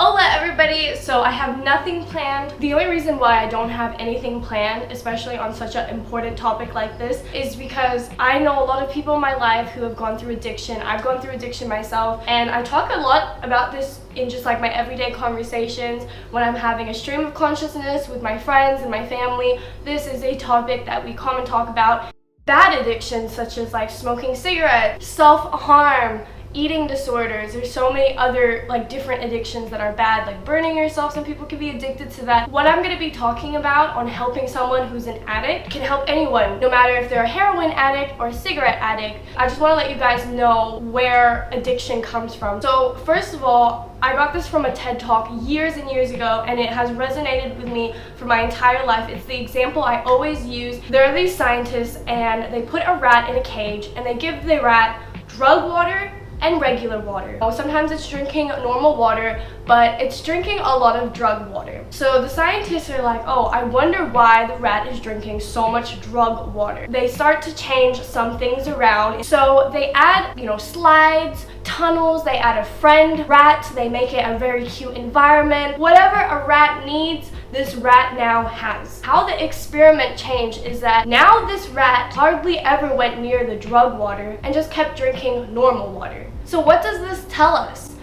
Hola everybody! So I have nothing planned. The only reason why I don't have anything planned, especially on such an important topic like this, is because I know a lot of people in my life who have gone through addiction. I've gone through addiction myself, and I talk a lot about this in just like my everyday conversations when I'm having a stream of consciousness with my friends and my family. This is a topic that we come and talk about. Bad addictions such as like smoking cigarettes, self-harm, eating disorders. There's so many other like different addictions that are bad, like burning yourself. Some people can be addicted to that. What I'm going to be talking about on helping someone who's an addict can help anyone, no matter if they're a heroin addict or a cigarette addict. I just want to let you guys know where addiction comes from. So first of all, I got this from a TED Talk years and years ago, and it has resonated with me for my entire life. It's the example I always use. There are these scientists, and they put a rat in a cage, and they give the rat drug water and regular water. Sometimes it's drinking normal water, but it's drinking a lot of drug water. So the scientists are like, oh, I wonder why the rat is drinking so much drug water. They start to change some things around. So they add, slides, tunnels, they add a friend rat, they make it a very cute environment. Whatever a rat needs, this rat now has. How the experiment changed is that now this rat hardly ever went near the drug water and just kept drinking normal water. So what does this tell us?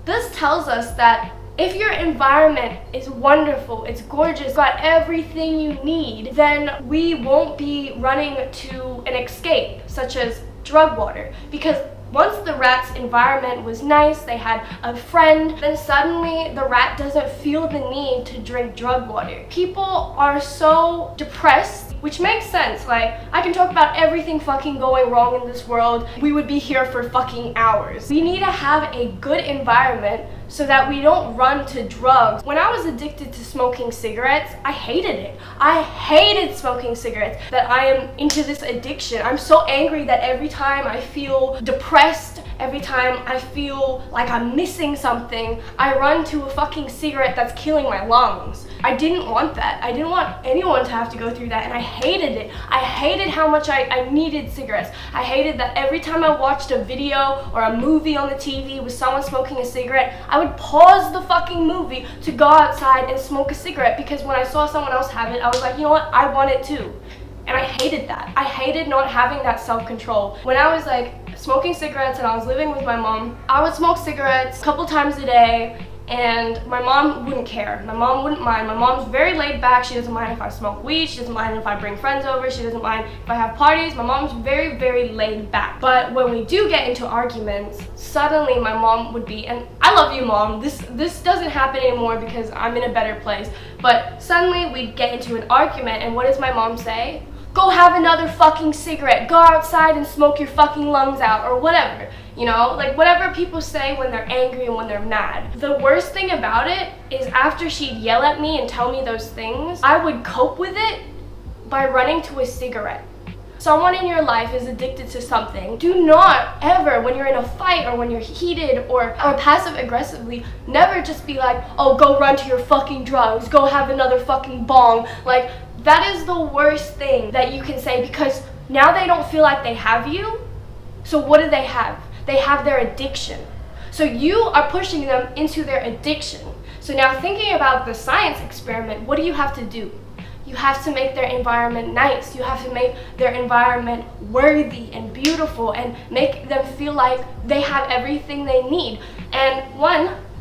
This tells us that if your environment is wonderful, it's gorgeous, got everything you need, then we won't be running to an escape, such as drug water. Because once the rat's environment was nice, they had a friend, then suddenly the rat doesn't feel the need to drink drug water. People are so depressed, which makes sense. Like, I can talk about everything fucking going wrong in this world. We would be here for fucking hours. We need to have a good environment so that we don't run to drugs. When I was addicted to smoking cigarettes, I hated it. I hated smoking cigarettes, that I am into this addiction. I'm so angry that every time I feel depressed, every time I feel like I'm missing something, I run to a fucking cigarette that's killing my lungs. I didn't want that. I didn't want anyone to have to go through that, and I hated it. I hated how much I needed cigarettes. I hated that every time I watched a video or a movie on the TV with someone smoking a cigarette, I would pause the fucking movie to go outside and smoke a cigarette, because when I saw someone else have it, I was like, you know what, I want it too. And I hated that. I hated not having that self-control. When I was like smoking cigarettes and I was living with my mom, I would smoke cigarettes a couple times a day, and my mom wouldn't care. My mom wouldn't mind. My mom's very laid back. She doesn't mind if I smoke weed. She doesn't mind if I bring friends over. She doesn't mind if I have parties. My mom's very, very laid back. But when we do get into arguments, suddenly my mom would be, and I love you, Mom. This doesn't happen anymore because I'm in a better place. But suddenly we'd get into an argument, and what does my mom say? Go have another fucking cigarette. Go outside and smoke your fucking lungs out, or whatever. Like whatever people say when they're angry and when they're mad. The worst thing about it is after she'd yell at me and tell me those things, I would cope with it by running to a cigarette. Someone in your life is addicted to something. Do not ever, when you're in a fight or when you're heated or passive aggressively, never just be like, oh, go run to your fucking drugs, go have another fucking bong. Like, that is the worst thing that you can say, because now they don't feel like they have you. So what do they have? They have their addiction. So you are pushing them into their addiction. So now thinking about the science experiment, what do you have to do? You have to make their environment nice. You have to make their environment worthy and beautiful and make them feel like they have everything they need. And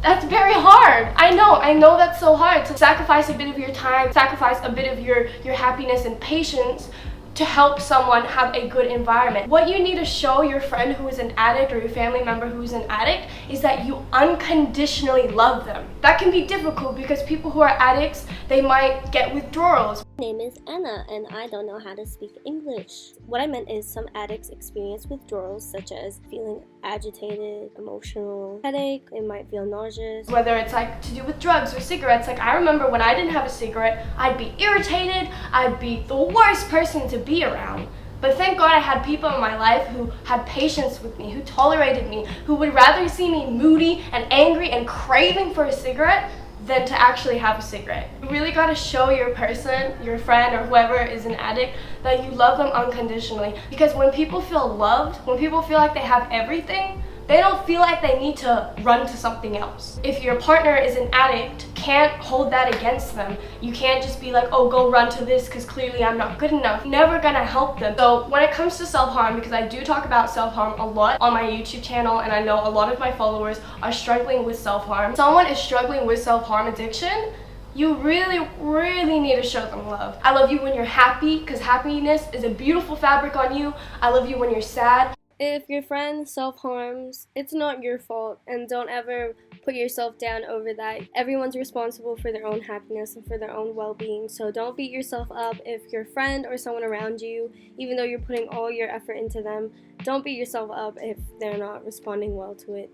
that's very hard. I know that's so hard, to sacrifice a bit of your time, sacrifice a bit of your happiness and patience to help someone have a good environment. What you need to show your friend who is an addict or your family member who is an addict is that you unconditionally love them. That can be difficult because people who are addicts, they might get withdrawals. My name is Anna, and I don't know how to speak English. What I meant is some addicts experience withdrawals such as feeling agitated, emotional, headache, they might feel nauseous. Whether it's like to do with drugs or cigarettes, like I remember when I didn't have a cigarette, I'd be irritated, I'd be the worst person to be around. But thank God I had people in my life who had patience with me, who tolerated me, who would rather see me moody and angry and craving for a cigarette than to actually have a cigarette. You really gotta show your person, your friend, or whoever is an addict, that you love them unconditionally. Because when people feel loved, when people feel like they have everything, they don't feel like they need to run to something else. If your partner is an addict, can't hold that against them. You can't just be like, oh, go run to this because clearly I'm not good enough. Never gonna help them. So when it comes to self-harm, because I do talk about self-harm a lot on my YouTube channel, and I know a lot of my followers are struggling with self-harm. Someone is struggling with self-harm addiction, you really need to show them love. I love you when you're happy, because happiness is a beautiful fabric on you. I love you when you're sad. If your friend self-harms, it's not your fault, and don't ever put yourself down over that. Everyone's responsible for their own happiness and for their own well-being, so don't beat yourself up if your friend or someone around you, even though you're putting all your effort into them, don't beat yourself up if they're not responding well to it,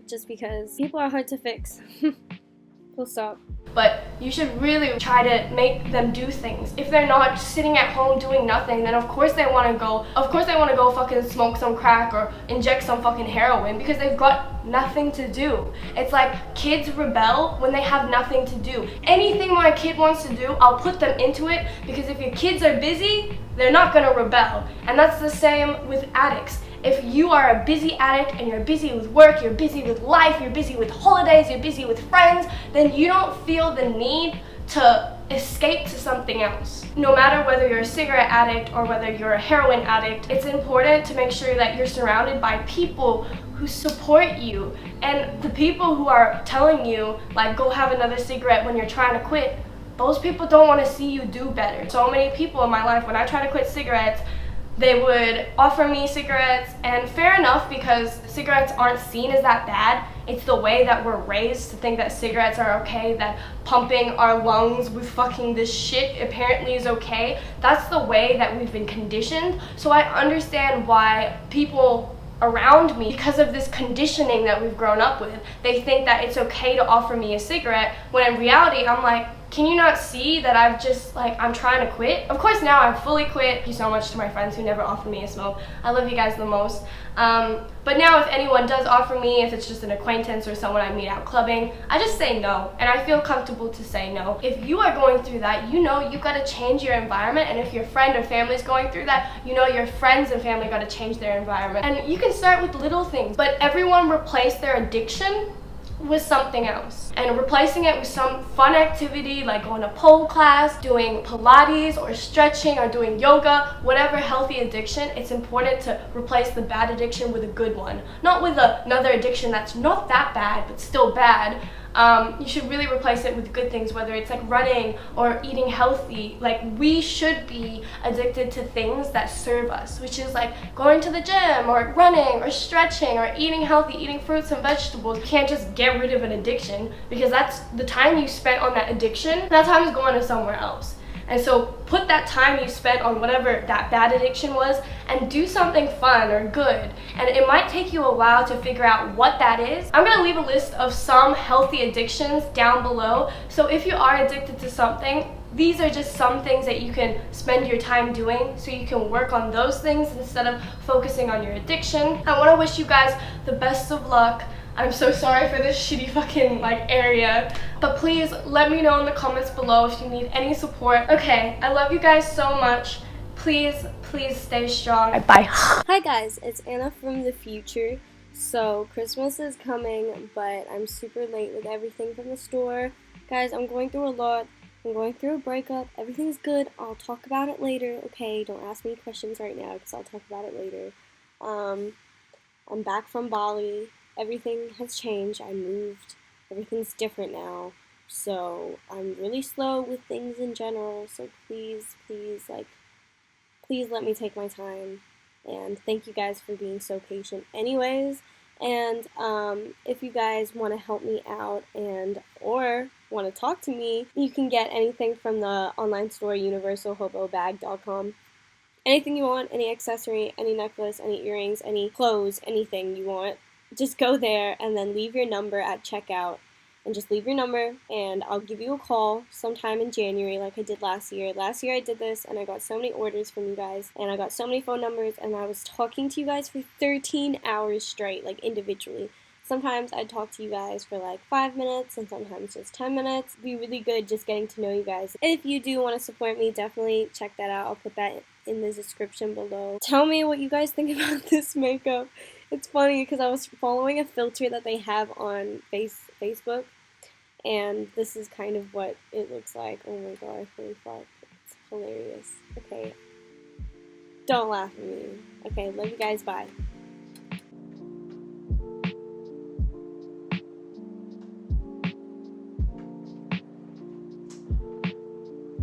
just because people are hard to fix. Full stop. But you should really try to make them do things. If they're not sitting at home doing nothing, then of course they want to go. Of course they want to go fucking smoke some crack or inject some fucking heroin because they've got nothing to do. It's like kids rebel when they have nothing to do. Anything my kid wants to do, I'll put them into it, because if your kids are busy, they're not gonna rebel. And that's the same with addicts. If you are a busy addict and you're busy with work, you're busy with life, you're busy with holidays, you're busy with friends, then you don't feel the need to escape to something else. No matter whether you're a cigarette addict or whether you're a heroin addict, it's important to make sure that you're surrounded by people who support you. And the people who are telling you, like, go have another cigarette when you're trying to quit, those people don't want to see you do better. So many people in my life, when I try to quit cigarettes, they would offer me cigarettes, and fair enough, because cigarettes aren't seen as that bad. It's the way that we're raised to think that cigarettes are okay, that pumping our lungs with fucking this shit apparently is okay. That's the way that we've been conditioned. So I understand why people around me, because of this conditioning that we've grown up with, they think that it's okay to offer me a cigarette, when in reality I'm like, can you not see that I'm trying to quit? Of course now I'm fully quit. Thank you so much to my friends who never offer me a smoke. I love you guys the most. But now if anyone does offer me, if it's just an acquaintance or someone I meet out clubbing, I just say no, and I feel comfortable to say no. If you are going through that, you know you gotta change your environment, and if your friend or family is going through that, you know your friends and family gotta change their environment. And you can start with little things, but everyone replace their addiction with something else, and replacing it with some fun activity like going to pole class, doing Pilates or stretching or doing yoga, whatever healthy addiction. It's important to replace the bad addiction with a good one, not with another addiction that's not that bad but still bad. You should really replace it with good things, whether it's like running or eating healthy. Like, we should be addicted to things that serve us, which is like going to the gym or running or stretching or eating healthy, eating fruits and vegetables. You can't just get rid of an addiction, because that's the time you spent on that addiction, that time is going to somewhere else. And so put that time you spent on whatever that bad addiction was and do something fun or good. And it might take you a while to figure out what that is. I'm gonna leave a list of some healthy addictions down below. So if you are addicted to something, these are just some things that you can spend your time doing, so you can work on those things instead of focusing on your addiction. I wanna wish you guys the best of luck. I'm so sorry for this shitty fucking area, but please let me know in the comments below if you need any support. Okay, I love you guys so much. Please stay strong. Bye. Hi guys, it's Anna from the future. So Christmas is coming, but I'm super late with everything from the store. Guys, I'm going through a lot. I'm going through a breakup. Everything's good. I'll talk about it later. Okay, don't ask me questions right now because I'll talk about it later. I'm back from Bali. Everything has changed. I moved. Everything's different now. So I'm really slow with things in general. So please let me take my time. And thank you guys for being so patient anyways. And if you guys want to help me out or want to talk to me, you can get anything from the online store universalhobobag.com. Anything you want, any accessory, any necklace, any earrings, any clothes, anything you want. Just go there and then leave your number at checkout, and just leave your number and I'll give you a call sometime in January like I did last year. Last year I did this and I got so many orders from you guys and I got so many phone numbers and I was talking to you guys for 13 hours straight, like individually. Sometimes I'd talk to you guys for like 5 minutes and sometimes just 10 minutes. It'd be really good just getting to know you guys. If you do want to support me, definitely check that out. I'll put that in the description below. Tell me what you guys think about this makeup. It's funny because I was following a filter that they have on Facebook, and this is kind of what it looks like. Oh my god, holy fuck. It's hilarious. Okay. Don't laugh at me. Okay, love you guys. Bye.